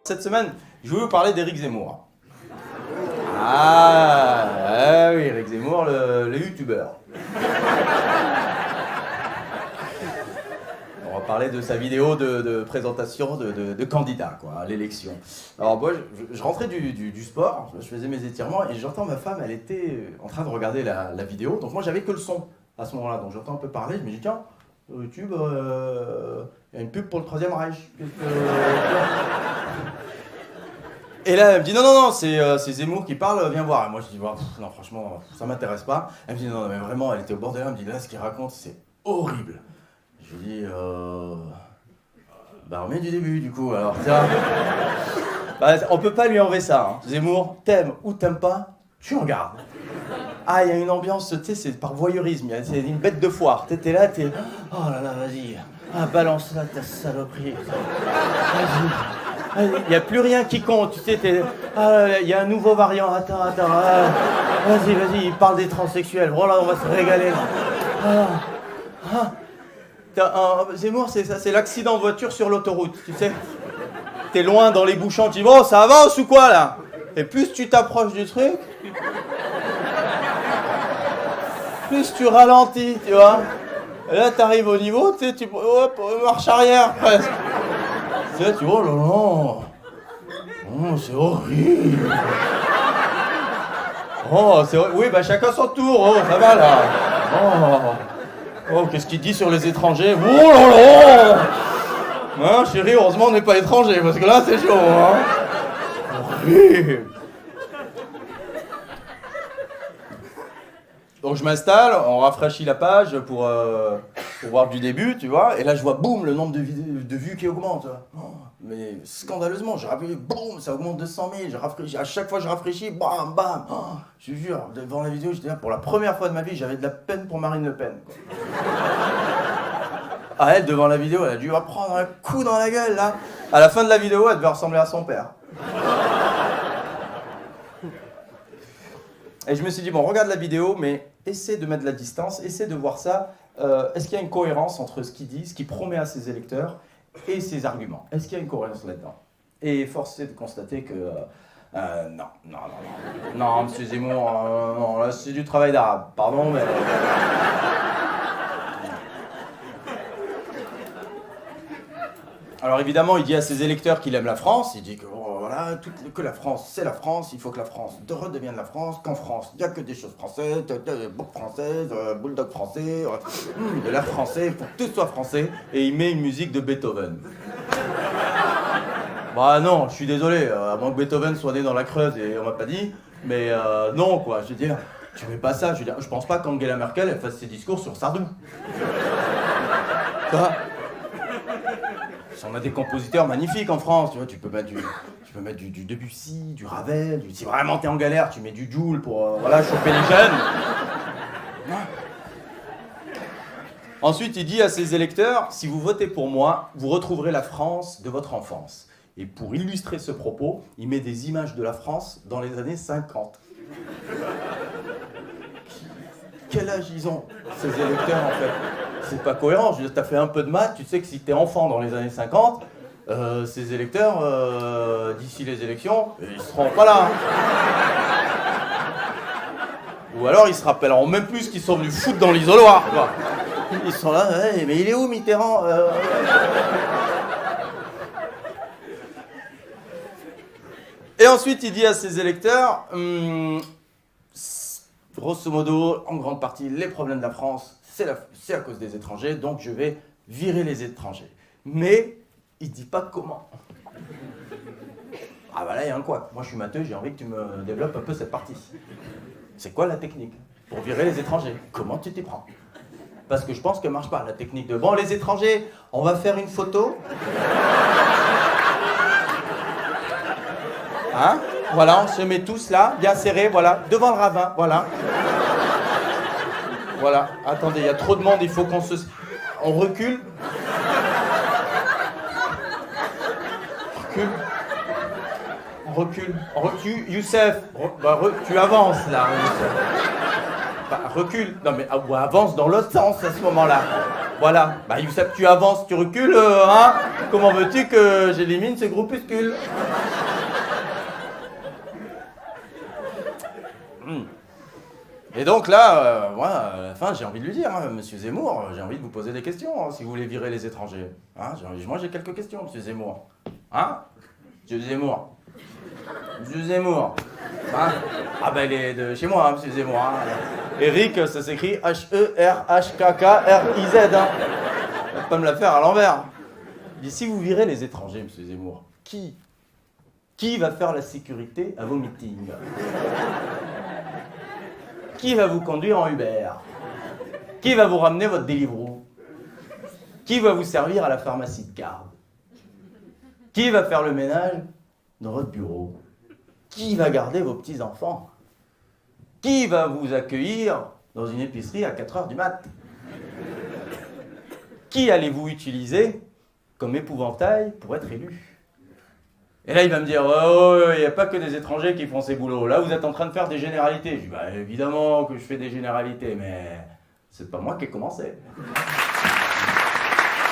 Cette semaine, je voulais vous parler d'Éric Zemmour. Ah oui, Éric Zemmour, le youtubeur. On va parler de sa vidéo de présentation de candidat quoi, à l'élection. Alors moi, je rentrais du sport, je faisais mes étirements et j'entends ma femme, elle était en train de regarder la vidéo. Donc moi, j'avais que le son à ce moment-là. Donc j'entends un peu parler, je me dis tiens, sur YouTube, il y a une pub pour le Troisième Reich. Et là, elle me dit non, c'est Zemmour qui parle, viens voir. Et moi, je dis non, franchement, ça m'intéresse pas. Elle me dit non, mais vraiment, elle était au bord de là, elle me dit là, ce qu'il raconte, c'est horrible. Je lui dis on met du début, du coup, alors tiens. On peut pas lui enlever ça, hein. Zemmour, t'aimes ou t'aimes pas, tu regardes. Ah, il y a une ambiance, tu sais, c'est par voyeurisme, c'est une bête de foire. T'es là, oh là là, vas-y, balance là ta saloperie. Vas-y. Il n'y a plus rien qui compte, tu sais, il y a un nouveau variant, attends, vas-y, il parle des transsexuels, voilà, on va se régaler. Zemmour, c'est ça, c'est l'accident de voiture sur l'autoroute, tu sais. T'es loin dans les bouchons, tu dis, bon, ça avance ou quoi, là? Et plus tu t'approches du truc, plus tu ralentis, tu vois. Et là, t'arrives au niveau, tu sais, hop, marche arrière, presque. Tu sais, tu vois, oh, c'est horrible. Oh, c'est horrible. Oui, chacun son tour, oh, ça va là. Oh, qu'est-ce qu'il dit sur les étrangers? Oh là là. Hein, chérie, heureusement on n'est pas étranger, parce que là, c'est chaud, hein. Horrible. Donc je m'installe, on rafraîchit la page pour voir du début, tu vois, et là je vois, boum, le nombre de vues qui augmente. Mais scandaleusement, je rappuie, boum, ça augmente de 100 000, je rafraîchis, à chaque fois je rafraîchis, bam, bam. Je te jure, devant la vidéo, j'étais là, pour la première fois de ma vie, j'avais de la peine pour Marine Le Pen. Quoi. Ah, elle, devant la vidéo, elle a dû prendre un coup dans la gueule, là. À la fin de la vidéo, elle devait ressembler à son père. Et je me suis dit, bon, regarde la vidéo, mais essaie de mettre de la distance, essaie de voir ça. Est-ce qu'il y a une cohérence entre ce qu'il dit, ce qu'il promet à ses électeurs et ses arguments? Est-ce qu'il y a une cohérence là-dedans? Et force est de constater que... non, monsieur Zemmour, non, là c'est du travail d'arabe, pardon, mais... Alors évidemment, il dit à ses électeurs qu'il aime la France, il dit que que la France, c'est la France, il faut que la France redevienne la France, qu'en France, il n'y a que des choses françaises, bouc française, bulldog français, de l'air français, il faut que tout soit français, et il met une musique de Beethoven. Non, je suis désolé, à moins que Beethoven soit né dans la Creuse, et on m'a pas dit, mais non, quoi, je veux dire, tu mets pas ça, je pense pas qu'Angela Merkel, elle fasse ses discours sur Sardou. Quoi? On a des compositeurs magnifiques en France, tu vois, tu peux mettre du Debussy, du Ravel, si vraiment t'es en galère, tu mets du Joule pour choper les jeunes. Ensuite, il dit à ses électeurs, si vous votez pour moi, vous retrouverez la France de votre enfance. Et pour illustrer ce propos, il met des images de la France dans les années 50. Quel âge ils ont, ces électeurs, en fait? C'est pas cohérent. Je veux dire, t'as fait un peu de maths, tu sais que si t'es enfant dans les années 50, ces électeurs, d'ici les élections, ils seront pas là. Ou alors ils se rappelleront même plus qu'ils sont venus foutre dans l'isoloir. Quoi. Ils sont là, hey, mais il est où Mitterrand Et ensuite, il dit à ses électeurs, grosso modo, en grande partie, les problèmes de la France, c'est à cause des étrangers, donc je vais virer les étrangers. Mais il dit pas comment. Là, il y a un quoi. Moi, je suis matheux, j'ai envie que tu me développes un peu cette partie. C'est quoi la technique pour virer les étrangers? Comment tu t'y prends? Parce que je pense qu'elle marche pas, la technique de... Bon, les étrangers, on va faire une photo. Hein? Voilà, on se met tous là, bien serrés, voilà, devant le ravin, voilà. Voilà, attendez, il y a trop de monde, il faut qu'on se... On recule. Recule. Youssef, tu avances là. Recule. Non mais avance dans l'autre sens à ce moment-là. Voilà. Bah, Youssef, tu avances, tu recules, hein? Comment veux-tu que j'élimine ce groupuscule? Et donc là, moi, à la fin, j'ai envie de lui dire, hein, Monsieur Zemmour, j'ai envie de vous poser des questions, hein, si vous voulez virer les étrangers. Hein, moi, j'ai quelques questions, Monsieur Zemmour. Hein? Monsieur Zemmour. Monsieur Zemmour. Hein? Ah ben, il est de chez moi, hein, Monsieur Zemmour. Hein. Eric, ça s'écrit H-E-R-H-K-K-R-I-Z. Hein. On va pas me la faire à l'envers. Il dit, si vous virez les étrangers, Monsieur Zemmour, qui va faire la sécurité à vos meetings? Qui va vous conduire en Uber? Qui va vous ramener votre Deliveroo? Qui va vous servir à la pharmacie de garde? Qui va faire le ménage dans votre bureau? Qui va garder vos petits-enfants? Qui va vous accueillir dans une épicerie à 4h du mat? Qui allez-vous utiliser comme épouvantail pour être élu? Et là, il va me dire, oh, il n'y a pas que des étrangers qui font ces boulots. Là, vous êtes en train de faire des généralités. Je dis, bah, évidemment que je fais des généralités, mais c'est pas moi qui ai commencé.